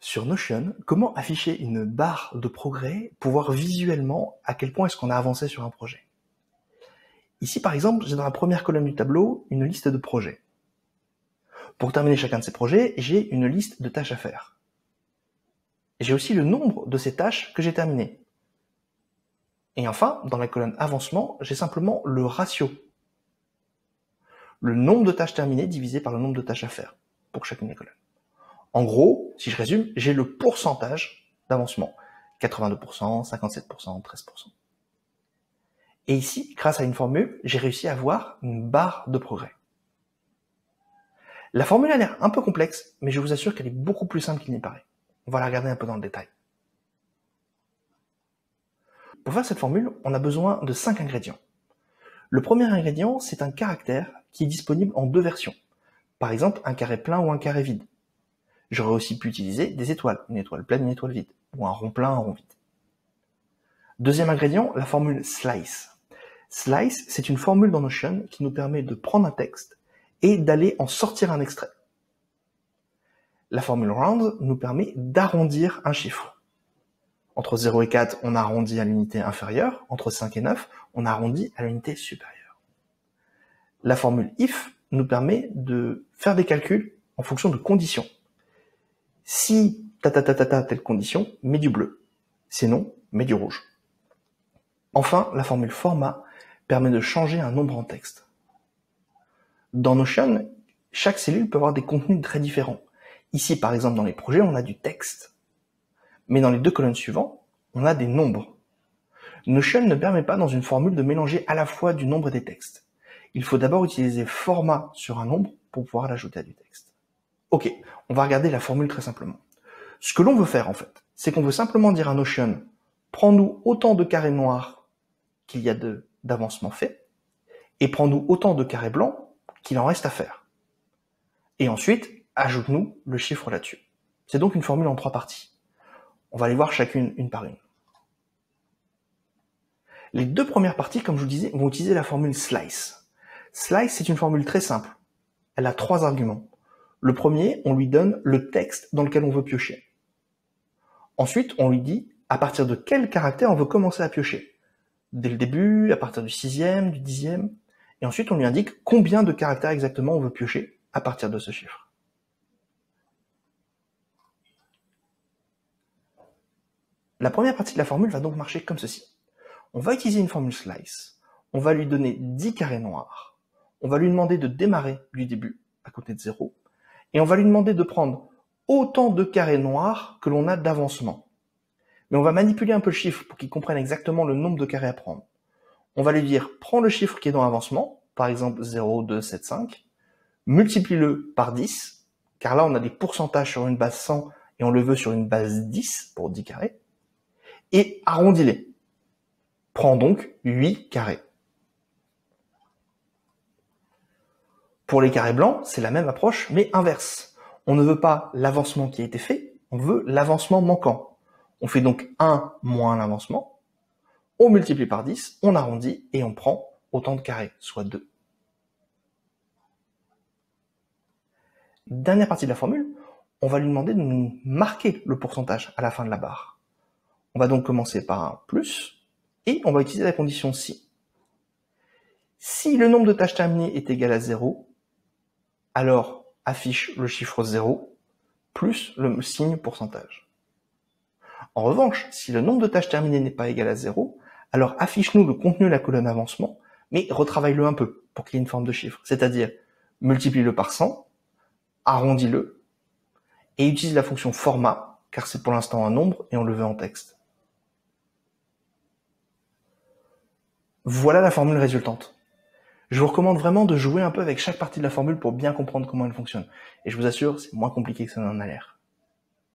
Sur Notion, comment afficher une barre de progrès pour voir visuellement à quel point est-ce qu'on a avancé sur un projet. Ici, par exemple, j'ai dans la première colonne du tableau une liste de projets. Pour terminer chacun de ces projets, j'ai une liste de tâches à faire. J'ai aussi le nombre de ces tâches que j'ai terminées. Et enfin, dans la colonne avancement, j'ai simplement le ratio. Le nombre de tâches terminées divisé par le nombre de tâches à faire pour chacune des colonnes. En gros, si je résume, j'ai le pourcentage d'avancement. 82%, 57%, 13%. Et ici, grâce à une formule, j'ai réussi à avoir une barre de progrès. La formule a l'air un peu complexe, mais je vous assure qu'elle est beaucoup plus simple qu'il n'y paraît. On va la regarder un peu dans le détail. Pour faire cette formule, on a besoin de 5 ingrédients. Le premier ingrédient, c'est un caractère qui est disponible en 2 versions. Par exemple, un carré plein ou un carré vide. J'aurais aussi pu utiliser des étoiles, une étoile pleine, une étoile vide, ou un rond plein, un rond vide. Deuxième ingrédient, la formule slice. Slice, c'est une formule dans Notion qui nous permet de prendre un texte et d'aller en sortir un extrait. La formule round nous permet d'arrondir un chiffre. Entre 0 et 4, on arrondit à l'unité inférieure. Entre 5 et 9, on arrondit à l'unité supérieure. La formule if nous permet de faire des calculs en fonction de conditions. Si telle condition, mets du bleu. Sinon, mets du rouge. Enfin, la formule format permet de changer un nombre en texte. Dans Notion, chaque cellule peut avoir des contenus très différents. Ici, par exemple, dans les projets, on a du texte. Mais dans les 2 colonnes suivantes, on a des nombres. Notion ne permet pas dans une formule de mélanger à la fois du nombre et des textes. Il faut d'abord utiliser format sur un nombre pour pouvoir l'ajouter à du texte. Ok, on va regarder la formule très simplement. Ce que l'on veut faire en fait, c'est qu'on veut simplement dire à Notion, prends-nous autant de carrés noirs qu'il y a d'avancement fait, et prends-nous autant de carrés blancs qu'il en reste à faire. Et ensuite, ajoute-nous le chiffre là-dessus. C'est donc une formule en 3 parties. On va les voir chacune une par une. Les 2 premières parties, comme je vous disais, vont utiliser la formule slice. Slice, c'est une formule très simple. Elle a 3 arguments. Le premier, on lui donne le texte dans lequel on veut piocher. Ensuite, on lui dit à partir de quel caractère on veut commencer à piocher. Dès le début, à partir du 6e, du 10e. Et ensuite, on lui indique combien de caractères exactement on veut piocher à partir de ce chiffre. La première partie de la formule va donc marcher comme ceci. On va utiliser une formule slice. On va lui donner 10 carrés noirs. On va lui demander de démarrer du début, à côté de 0. Et on va lui demander de prendre autant de carrés noirs que l'on a d'avancement. Mais on va manipuler un peu le chiffre pour qu'il comprenne exactement le nombre de carrés à prendre. On va lui dire, prends le chiffre qui est dans avancement, par exemple 0, 2, 7, 5, multiplie-le par 10, car là on a des pourcentages sur une base 100 et on le veut sur une base 10 pour 10 carrés, et arrondis-les. Prends donc 8 carrés. Pour les carrés blancs, c'est la même approche, mais inverse. On ne veut pas l'avancement qui a été fait, on veut l'avancement manquant. On fait donc 1 moins l'avancement, on multiplie par 10, on arrondit et on prend autant de carrés, soit 2. Dernière partie de la formule, on va lui demander de nous marquer le pourcentage à la fin de la barre. On va donc commencer par un plus, et on va utiliser la condition si. Si le nombre de tâches terminées est égal à 0, alors affiche le chiffre 0 plus le signe pourcentage. En revanche, si le nombre de tâches terminées n'est pas égal à 0, alors affiche-nous le contenu de la colonne avancement, mais retravaille-le un peu pour qu'il y ait une forme de chiffre. C'est-à-dire, multiplie-le par 100, arrondis-le, et utilise la fonction format, car c'est pour l'instant un nombre et on le veut en texte. Voilà la formule résultante. Je vous recommande vraiment de jouer un peu avec chaque partie de la formule pour bien comprendre comment elle fonctionne. Et je vous assure, c'est moins compliqué que ça n'en a l'air.